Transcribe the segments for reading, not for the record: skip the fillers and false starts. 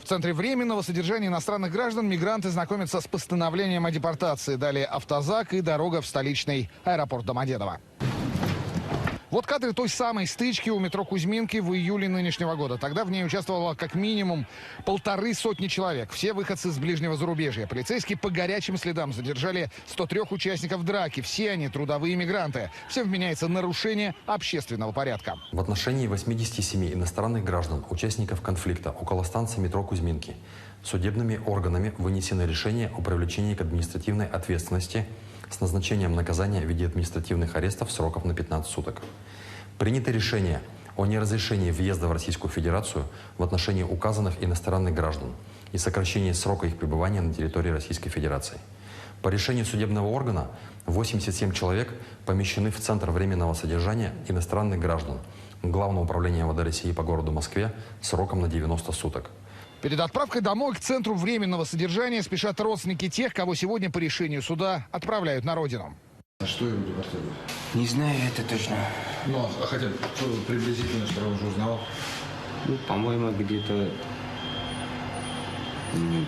центре временного содержания иностранных граждан мигранты знакомятся с постановлением о депортации. Далее автозак и дорога в столичный аэропорт Домодедово. Вот кадры той самой стычки у метро Кузьминки в июле нынешнего года. Тогда в ней участвовало как минимум 150 человек. Все выходцы с ближнего зарубежья. Полицейские по горячим следам задержали 103 участников драки. Все они трудовые мигранты. Всем вменяется нарушение общественного порядка. В отношении 87 иностранных граждан, участников конфликта около станции метро Кузьминки, судебными органами вынесено решение о привлечении к административной ответственности с назначением наказания в виде административных арестов сроков на 15 суток. Принято решение о неразрешении въезда в Российскую Федерацию в отношении указанных иностранных граждан и сокращении срока их пребывания на территории Российской Федерации. По решению судебного органа 87 человек помещены в Центр временного содержания иностранных граждан Главного управления МВД России по городу Москве сроком на 90 суток. Перед отправкой домой к центру временного содержания спешат родственники тех, кого сегодня по решению суда отправляют на родину. А что его депортируют? Не знаю, это точно. Ну, а хотя бы приблизительно, что я уже узнал. Ну, по-моему, где-то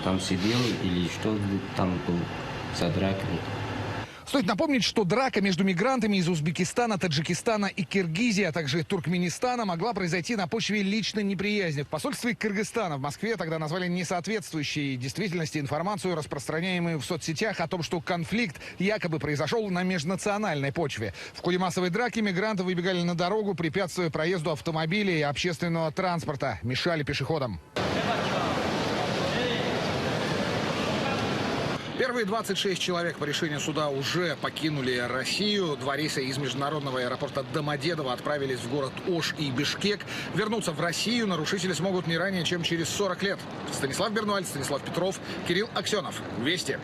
там сидел или что там был за дракой. Стоит напомнить, что драка между мигрантами из Узбекистана, Таджикистана и Киргизии, а также Туркменистана могла произойти на почве личной неприязни. В посольстве Кыргызстана в Москве тогда назвали несоответствующей действительности информацию, распространяемую в соцсетях, о том, что конфликт якобы произошел на межнациональной почве. В ходе массовой драки мигранты выбегали на дорогу, препятствуя проезду автомобилей и общественного транспорта, мешали пешеходам. Первые 26 человек по решению суда уже покинули Россию. 2 рейса из международного аэропорта Домодедово отправились в город Ош и Бишкек. Вернуться в Россию нарушители смогут не ранее, чем через 40 лет. Станислав Бернуаль, Станислав Петров, Кирилл Аксенов. Вести.